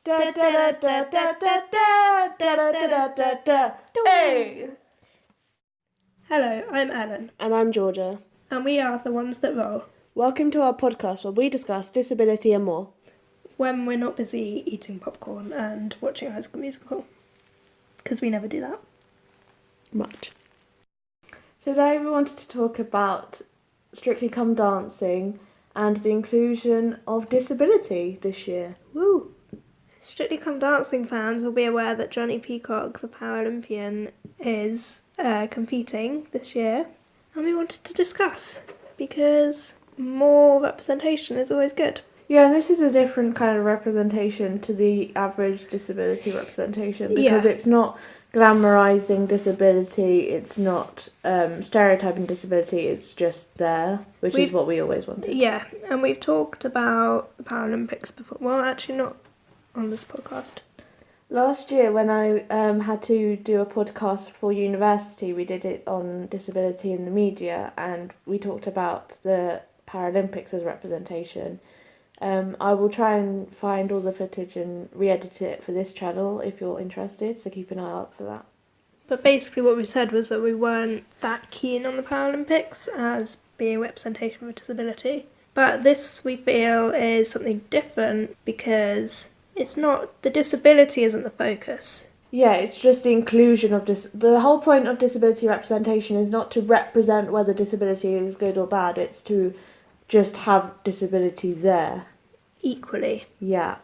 Da da da da da da da da da da da. Hey! Hello, I'm Ellen. And I'm Georgia. And we are the ones that roll. Welcome to our podcast where we discuss disability and more. When we're not busy eating popcorn and watching High School Musical. Because we never do that. Much. Today we wanted to talk about Strictly Come Dancing and the inclusion of disability this year. Woo! Strictly Come Dancing fans will be aware that Johnny Peacock, the paralympian, is competing this year. And we wanted to discuss, because more representation is always good. Yeah, and this is a different kind of representation to the average disability representation because it's not glamorising disability, it's not stereotyping disability, it's just there, which is what we always wanted. Yeah, and we've talked about the Paralympics before. Well, actually not on this podcast. Last year when I had to do a podcast for university, we did it on disability in the media and we talked about the Paralympics as representation. I will try and find all the footage and re-edit it for this channel if you're interested, so keep an eye out for that. But basically what we said was that we weren't that keen on the Paralympics as being representation of disability. But this, we feel, is something different because it's not, the disability isn't the focus. Yeah, it's just the inclusion of the whole point of disability representation is not to represent whether disability is good or bad, it's to just have disability there. Equally. Yeah.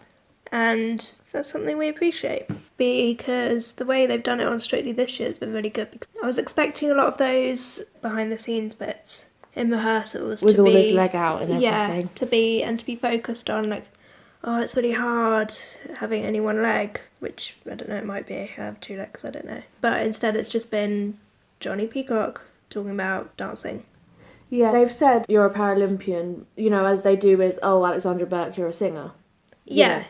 And that's something we appreciate because the way they've done it on Strictly this year has been really good. Because I was expecting a lot of those behind the scenes bits in rehearsals with all his leg out and everything. Yeah, to be focused on like, oh, it's really hard having only one leg, which I don't know, it might be. I have two legs, I don't know. But instead it's just been Johnny Peacock talking about dancing. Yeah, they've said you're a Paralympian, as they do with, Alexandra Burke, you're a singer. Yeah.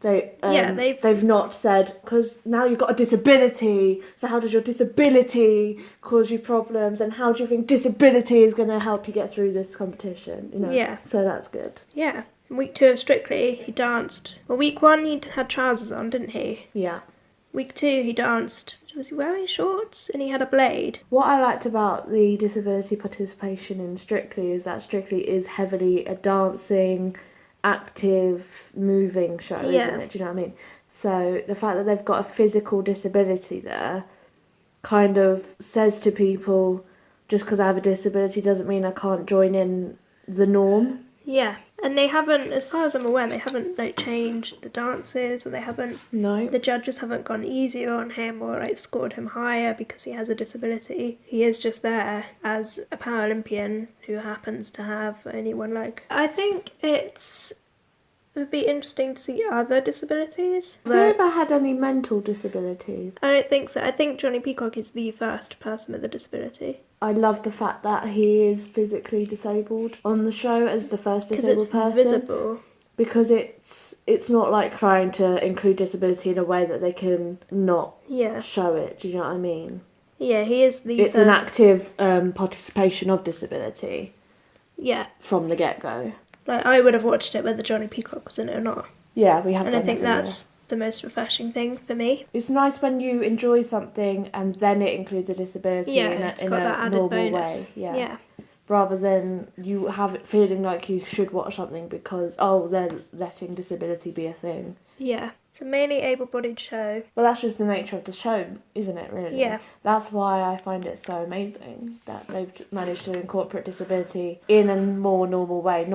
They've not said, because now you've got a disability, so how does your disability cause you problems, and how do you think disability is going to help you get through this competition, Yeah. So that's good. Yeah. Week 2 of Strictly, he danced. Well, week 1 he had trousers on, didn't he? Yeah. Week 2 he danced. Was he wearing shorts? And he had a blade. What I liked about the disability participation in Strictly is that Strictly is heavily a dancing, active, moving show, isn't it? Do you know what I mean? So the fact that they've got a physical disability there kind of says to people, just because I have a disability doesn't mean I can't join in the norm. Yeah. And they haven't, as far as I'm aware, they haven't changed the dances, or they haven't. No. The judges haven't gone easier on him or scored him higher because he has a disability. He is just there as a Paralympian who happens to have only one leg. I think it would be interesting to see other disabilities. Have they ever had any mental disabilities? I don't think so. I think Johnny Peacock is the first person with a disability. I love the fact that he is physically disabled on the show as the first disabled person. Visible. Because it's not like trying to include disability in a way that they can not show it. Do you know what I mean? Yeah, he is the It's an active participation of disability. Yeah. From the get-go. I would have watched it whether Johnny Peacock was in it or not. Yeah, we have. And I think that's the most refreshing thing for me. It's nice when you enjoy something and then it includes a disability in a normal bonus. way. Yeah. Rather than you have it feeling like you should watch something because, they're letting disability be a thing. Yeah. It's a mainly able-bodied show. Well, that's just the nature of the show, isn't it, really? Yeah. That's why I find it so amazing that they've managed to incorporate disability in a more normal way.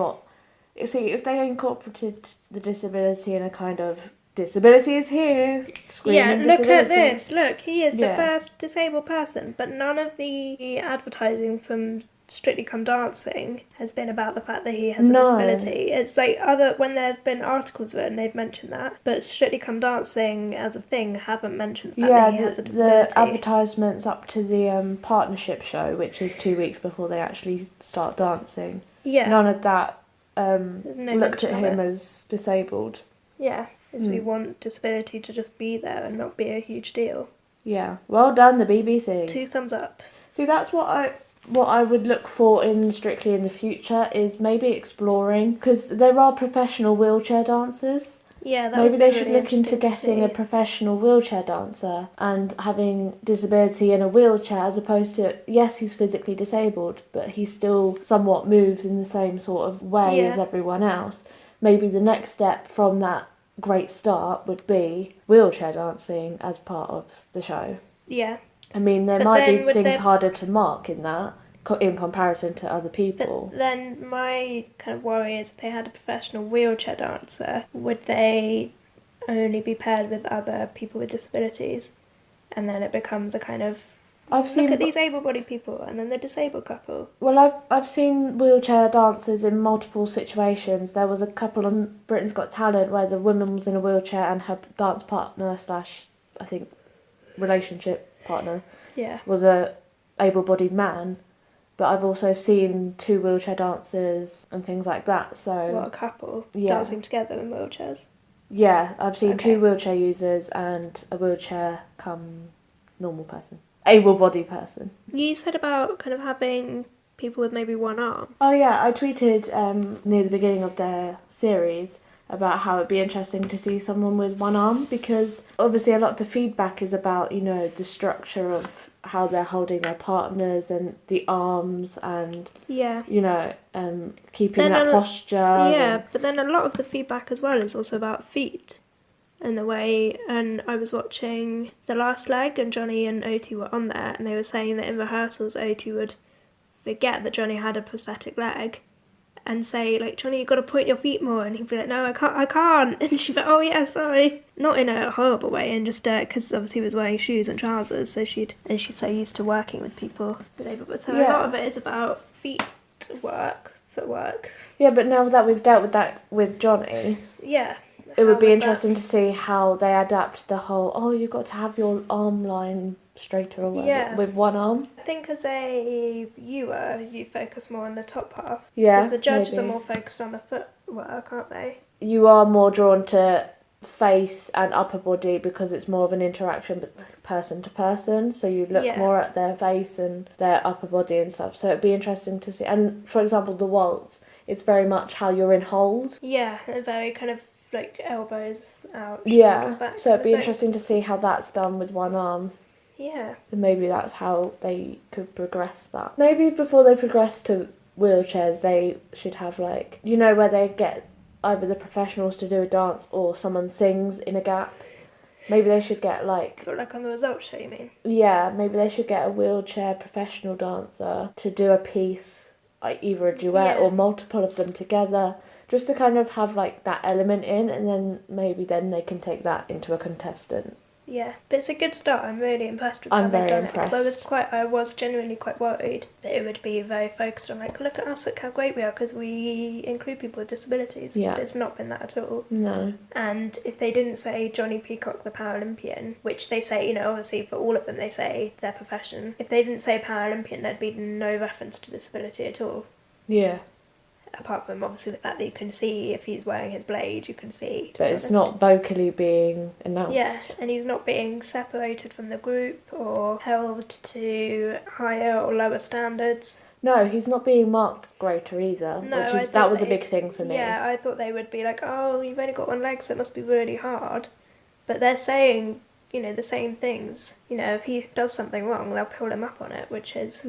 If they incorporated the disability in a kind of disability is here, screaming disability. Look at this. Look, he is the first disabled person, but none of the advertising from Strictly Come Dancing has been about the fact that he has a disability. It's when there have been articles written, they've mentioned that, but Strictly Come Dancing as a thing haven't mentioned the fact that he has a disability. The advertisements up to the partnership show, which is 2 weeks before they actually start dancing. Yeah. None of that looked at him as disabled. Yeah, we want disability to just be there and not be a huge deal. Yeah, well done, the BBC. 2 thumbs up. See, that's what I would look for in Strictly in the future is maybe exploring, because there are professional wheelchair dancers. Yeah, that maybe would they be should really look into getting a professional wheelchair dancer and having disability in a wheelchair, as opposed to, yes, he's physically disabled, but he still somewhat moves in the same sort of way as everyone else. Maybe the next step from that great start would be wheelchair dancing as part of the show. Yeah. I mean, there might be things harder to mark in that, in comparison to other people. But then my kind of worry is if they had a professional wheelchair dancer, would they only be paired with other people with disabilities? And then it becomes a kind of, look at these able-bodied people and then the disabled couple. Well, I've seen wheelchair dancers in multiple situations. There was a couple on Britain's Got Talent where the woman was in a wheelchair and her dance partner / I think relationship partner was a able-bodied man. But I've also seen 2 wheelchair dancers and things like that. So a couple dancing together in wheelchairs? Yeah, I've seen 2 wheelchair users and a wheelchair come normal person. Able-bodied person. You said about kind of having people with maybe one arm. Oh yeah, I tweeted near the beginning of their series about how it'd be interesting to see someone with one arm, because obviously a lot of the feedback is about, the structure of how they're holding their partners and the arms and, keeping that posture. Yeah, but then a lot of the feedback as well is also about feet and the way, and I was watching The Last Leg and Johnny and Oti were on there and they were saying that in rehearsals Oti would forget that Johnny had a prosthetic leg and say, like, Johnny, you've got to point your feet more, and he'd be like, no, I can't, and she'd be like, oh yeah, sorry, not in a horrible way, and just because obviously he was wearing shoes and trousers, so she's so used to working with people with able, so a lot of it is about footwork. Yeah, but now that we've dealt with that with Johnny, it would be interesting to see how they adapt the whole, you've got to have your arm line straighter or whatever, with one arm. I think as a viewer, you focus more on the top half. Yeah, because the judges are more focused on the footwork, aren't they? You are more drawn to face and upper body because it's more of an interaction person to person, so you look more at their face and their upper body and stuff, so it'd be interesting to see. And for example, the waltz, it's very much how you're in hold. Yeah, and very kind of like elbows out. Yeah, back, so it'd be interesting to see how that's done with one arm. Yeah. So maybe that's how they could progress that. Maybe before they progress to wheelchairs, they should have like, where they get either the professionals to do a dance or someone sings in a gap. Maybe they should get like on the results show, you mean? Yeah, maybe they should get a wheelchair professional dancer to do a piece, like either a duet or multiple of them together, just to kind of have like that element in, and then maybe they can take that into a contestant. Yeah, but it's a good start. I'm really impressed with how they've done it. Because I was genuinely quite worried that it would be very focused on like, look at us, look how great we are because we include people with disabilities. Yeah. But it's not been that at all. No. And if they didn't say Johnny Peacock the Paralympian, which they say, obviously for all of them they say their profession. If they didn't say Paralympian, there'd be no reference to disability at all. Yeah. Apart from obviously the fact that you can see if he's wearing his blade, you can see. But it's not vocally being announced. Yeah, and he's not being separated from the group or held to higher or lower standards. No, he's not being marked greater either, that was a big thing for me. Yeah, I thought they would be like, oh, you've only got one leg, so it must be really hard. But they're saying, the same things. If he does something wrong, they'll pull him up on it, which is...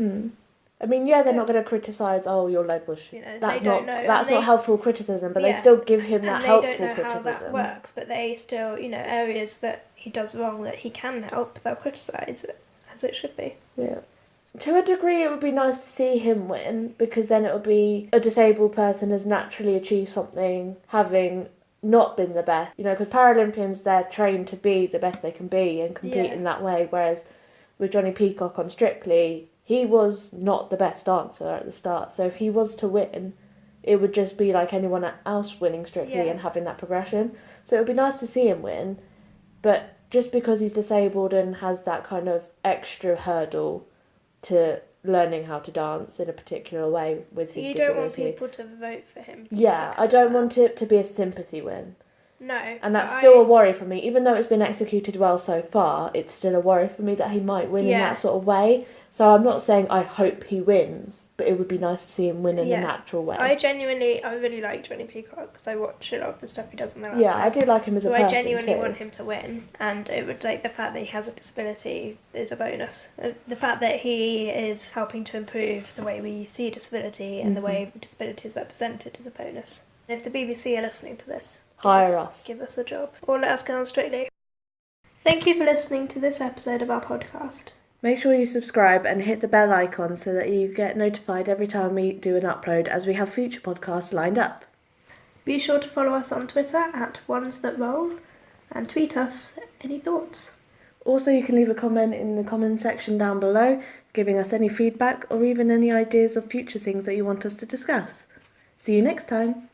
I mean, they're not going to criticise, your leg was... That's not helpful criticism, but they still give him that helpful criticism. They don't know how that works, but they still, areas that he does wrong that he can help, they'll criticise it, as it should be. Yeah. To a degree, it would be nice to see him win, because then it would be a disabled person has naturally achieved something, having not been the best. Because Paralympians, they're trained to be the best they can be and compete in that way, whereas with Johnny Peacock on Strictly... he was not the best dancer at the start, so if he was to win, it would just be like anyone else winning Strictly and having that progression. So it would be nice to see him win, but just because he's disabled and has that kind of extra hurdle to learning how to dance in a particular way with his disability. You don't want people to vote for him. Yeah, I don't want it to be a sympathy win. No. And that's still a worry for me. Even though it's been executed well so far, it's still a worry for me that he might win in that sort of way. So I'm not saying I hope he wins, but it would be nice to see him win in a natural way. I really like Johnny Peacock because I watch a lot of the stuff he does on the outside. Yeah, I do like him as a person So I genuinely want him to win, and it would, like, the fact that he has a disability is a bonus. The fact that he is helping to improve the way we see disability and the way disability is represented is a bonus. And if the BBC are listening to this, hire us. Give us a job. Or let us go on Strictly. Thank you for listening to this episode of our podcast. Make sure you subscribe and hit the bell icon so that you get notified every time we do an upload, as we have future podcasts lined up. Be sure to follow us on Twitter @OnesThatRoll and tweet us any thoughts. Also, you can leave a comment in the comment section down below, giving us any feedback or even any ideas of future things that you want us to discuss. See you next time.